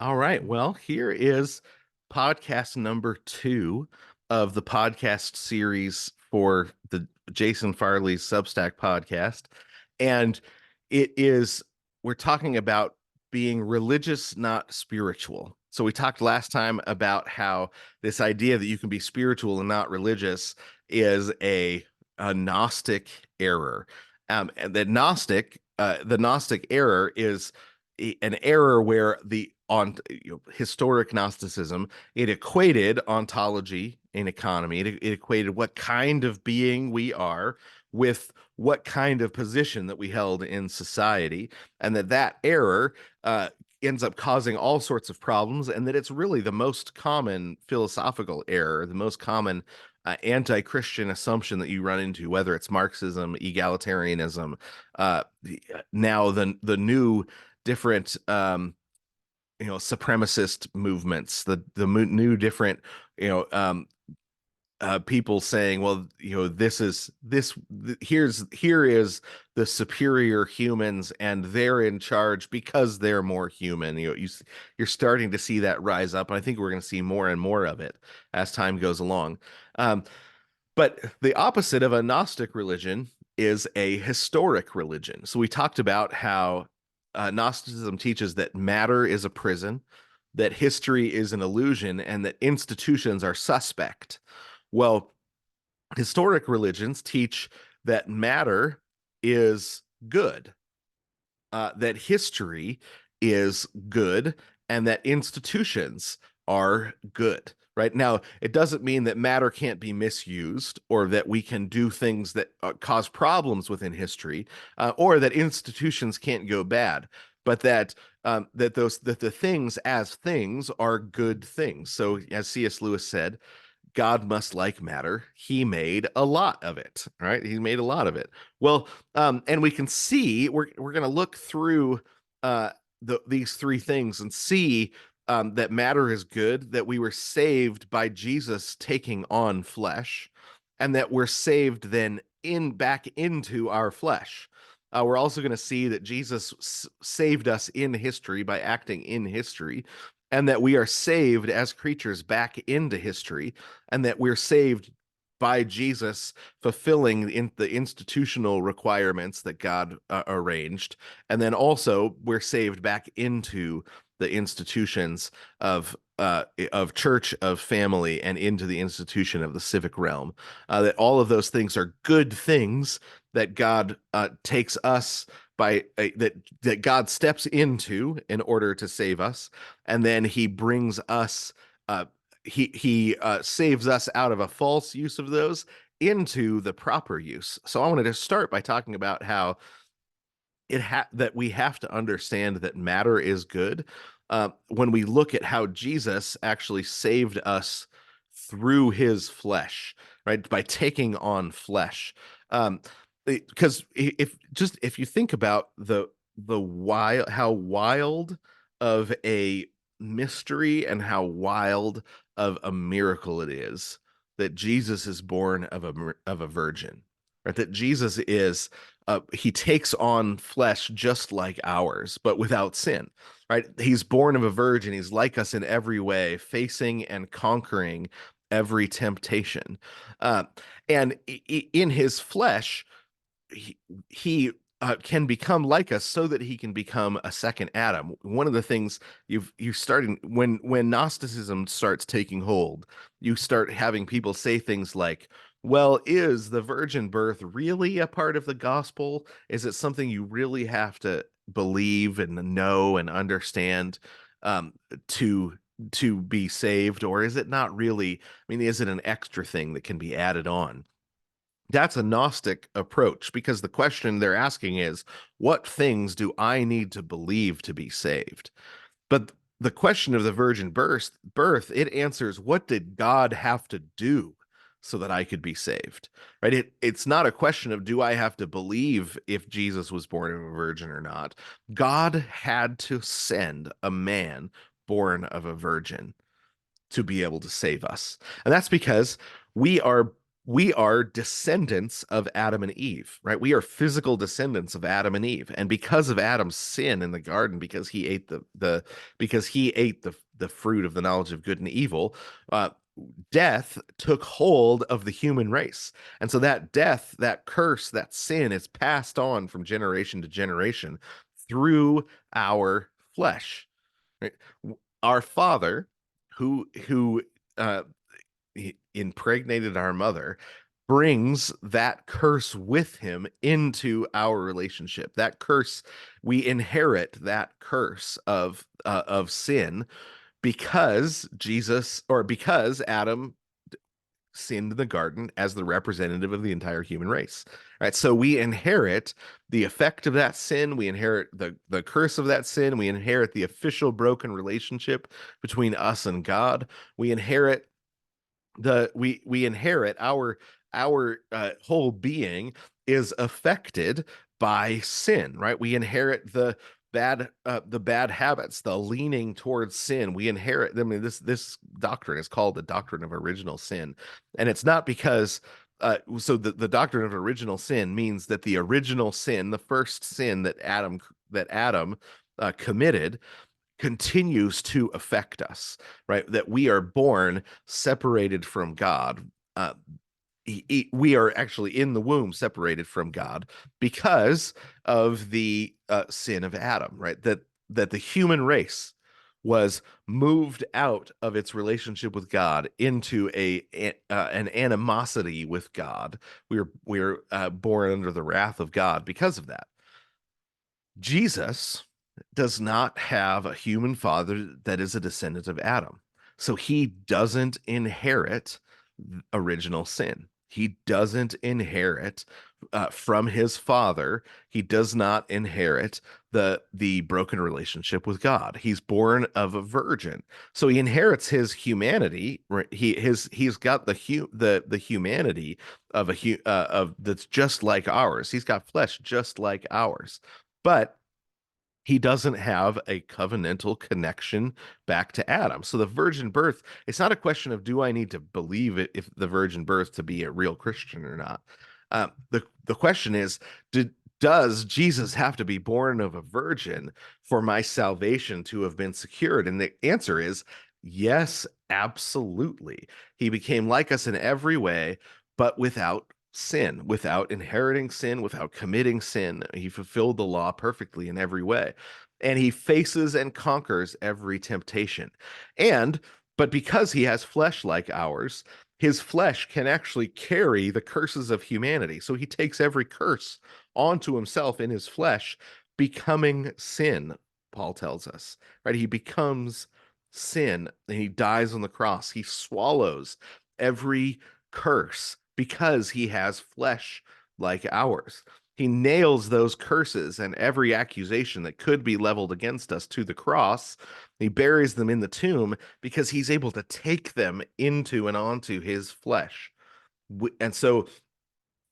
All right. Well, here is podcast number 2 of the podcast series for the Jason Farley's Substack podcast. And it is, we're talking about being religious, not spiritual. So we talked last time about how this idea that you can be spiritual and not religious is a Gnostic error. And the Gnostic error is an error where the on historic Gnosticism, it equated ontology in economy. It equated what kind of being we are with what kind of position that we held in society, and that error ends up causing all sorts of problems, and that it's really the most common philosophical error, the most common anti-Christian assumption that you run into, whether it's Marxism, egalitarianism, now the new different supremacist movements, the new different you know um people saying, well, here is the superior humans and they're in charge because they're more human. You're starting to see that rise up, and I think we're going to see more and more of it as time goes along. Um but the opposite of a Gnostic religion is a historic religion. So we talked about how Gnosticism teaches that matter is a prison, that history is an illusion, and that institutions are suspect. Well, historic religions teach that matter is good, that history is good, and that institutions are good. Right now, it doesn't mean that matter can't be misused or that we can do things that cause problems within history, or that institutions can't go bad, but that the things as things are good things. So, as C.S. Lewis said, God must like matter. He made a lot of it, right? He made a lot of it. Well, and we can see we're going to look through these three things and see that matter is good, that we were saved by Jesus taking on flesh, and that we're saved then in back into our flesh. We're also going to see that Jesus saved us in history by acting in history, and that we are saved as creatures back into history, and that we're saved by Jesus fulfilling the institutional requirements that God arranged. And then also we're saved back into the institutions of church, of family, and into the institution of the civic realm. That all of those things are good things that God takes us by that God steps into in order to save us, and then He brings us. He saves us out of a false use of those into the proper use. So I wanted to start by talking about how that we have to understand that matter is good. When we look at how Jesus actually saved us through his flesh, right, by taking on flesh. Because if you think about the wild how wild of a mystery and how wild of a miracle it is that Jesus is born of a virgin, right? That Jesus is he takes on flesh just like ours, but without sin, right? He's born of a virgin. He's like us in every way, facing and conquering every temptation. Uh, and in his flesh, he can become like us so that he can become a second Adam. One of the things you starting when Gnosticism starts taking hold, you start having people say things like, well, is the virgin birth really a part of the gospel? Is it something you really have to believe and know and understand um, to to be saved, or is it not really? I mean, is it an extra thing that can be added on? That's a Gnostic approach, because the question they're asking is, what things do I need to believe to be saved? But the question of the virgin birth, it answers, what did God have to do so that I could be saved? Right? It's not a question of, do I have to believe if Jesus was born of a virgin or not? God had to send a man born of a virgin to be able to save us. And that's because we are we are descendants of Adam and Eve, right? We are physical descendants of Adam and Eve. And because of Adam's sin in the garden, because he ate the fruit of the knowledge of good and evil, death took hold of the human race. And so that death, that curse, that sin is passed on from generation to generation through our flesh. Right? Our father, who uh, impregnated our mother, brings that curse with him into our relationship. That curse, we inherit that curse of sin because Adam sinned in the garden as the representative of the entire human race. Right? So we inherit the effect of that sin, we inherit the curse of that sin, we inherit the official broken relationship between us and God. We inherit we inherit our whole being is affected by sin, right? We inherit the bad habits, the leaning towards sin. We inherit. I mean, this doctrine is called the doctrine of original sin, and it's not because. So the doctrine of original sin means that the original sin, the first sin that Adam committed, continues to affect us, right? That we are born separated from God. Uh, we are actually in the womb separated from God because of the sin of Adam, right? That the human race was moved out of its relationship with God into an animosity with God. We're born under the wrath of God because of that. Jesus does not have a human father that is a descendant of Adam. So he doesn't inherit original sin. He doesn't inherit from his father. He does not inherit the broken relationship with God. He's born of a virgin, so he inherits his humanity. Right? He's got the humanity of of that's just like ours. He's got flesh just like ours, but he doesn't have a covenantal connection back to Adam. So the virgin birth, it's not a question of do I need to believe it if the virgin birth to be a real Christian or not. The question is, does Jesus have to be born of a virgin for my salvation to have been secured? And the answer is yes, absolutely. He became like us in every way, but without sin, without inheriting sin, without committing sin. He fulfilled the law perfectly in every way. And he faces and conquers every temptation. But because he has flesh like ours, his flesh can actually carry the curses of humanity. So he takes every curse onto himself in his flesh, becoming sin, Paul tells us, right? He becomes sin and he dies on the cross. He swallows every curse because he has flesh like ours. He nails those curses and every accusation that could be leveled against us to the cross. He buries them in the tomb because he's able to take them into and onto his flesh. And so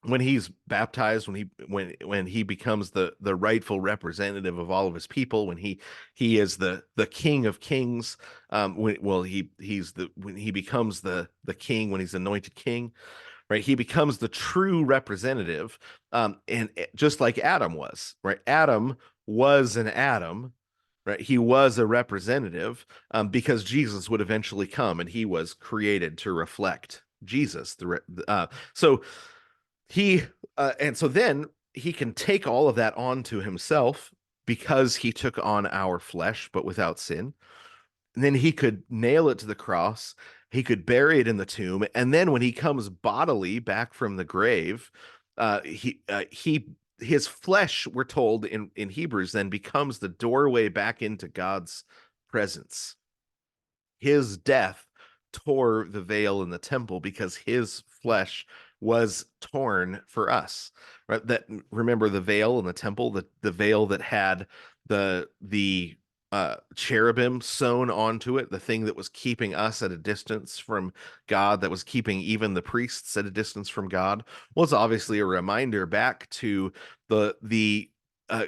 when he's baptized, when he becomes the rightful representative of all of his people, when he is the King of Kings, when he becomes the king, when he's anointed king, right? He becomes the true representative, and just like Adam was, right? Adam was an Adam, right? He was a representative, because Jesus would eventually come, and he was created to reflect Jesus. So he, and so then he can take all of that onto himself because he took on our flesh, but without sin. And then he could nail it to the cross. He could bury it in the tomb. And then when he comes bodily back from the grave, his flesh, we're told in Hebrews, then becomes the doorway back into God's presence. His death tore the veil in the temple because his flesh was torn for us, right? That, remember the veil in the temple, the veil that had the cherubim sewn onto it, the thing that was keeping us at a distance from God, that was keeping even the priests at a distance from God, was obviously a reminder back to the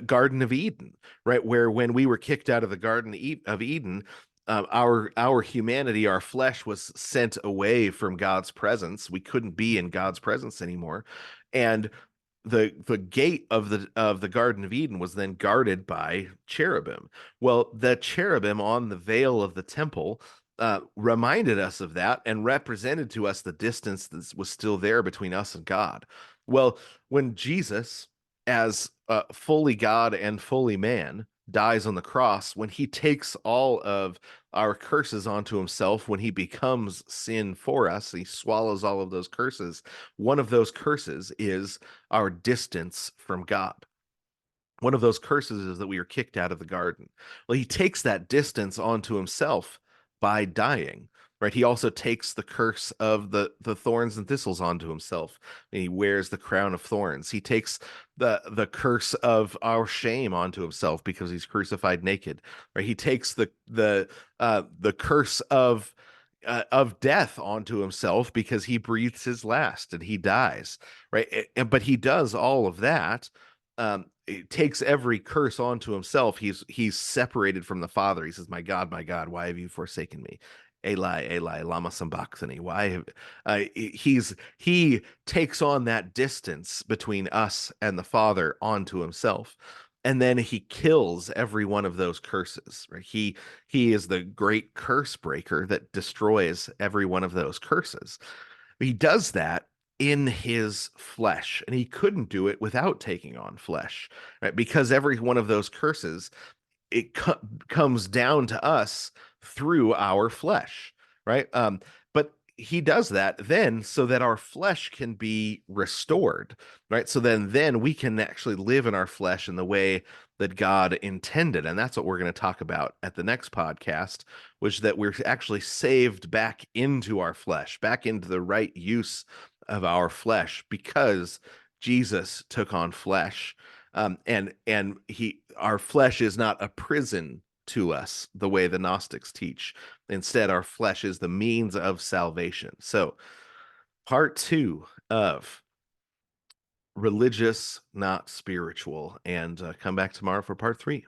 Garden of Eden, right? Where when we were kicked out of the Garden of Eden, our humanity, our flesh was sent away from God's presence. We couldn't be in God's presence anymore, and the gate of the Garden of Eden was then guarded by cherubim. Well, the cherubim on the veil of the temple reminded us of that and represented to us the distance that was still there between us and God. Well, when Jesus, as fully God and fully man, dies on the cross, when he takes all of our curses onto himself, when he becomes sin for us, he swallows all of those curses. One of those curses is our distance from God. One of those curses is that we are kicked out of the garden. Well, he takes that distance onto himself by dying, right? He also takes the curse of the thorns and thistles onto himself. And he wears the crown of thorns. He takes the curse of our shame onto himself because he's crucified naked, right? He takes the curse of death onto himself because he breathes his last and he dies, right? But he does all of that. It takes every curse onto himself. He's separated from the Father. He says, my God, why have you forsaken me? Eli, Eli, lama sabachthani. Why have he takes on that distance between us and the Father onto himself, and then he kills every one of those curses, right? He is the great curse breaker that destroys every one of those curses. He does that in his flesh, and he couldn't do it without taking on flesh, right? Because every one of those curses, it comes down to us through our flesh, right? But he does that then so that our flesh can be restored, right? So then we can actually live in our flesh in the way that God intended. And that's what we're going to talk about at the next podcast, which that we're actually saved back into our flesh, back into the right use of our flesh because Jesus took on flesh. And our flesh is not a prison to us the way the Gnostics teach. Instead, our flesh is the means of salvation. So, part 2 of religious, not spiritual, and come back tomorrow for part 3.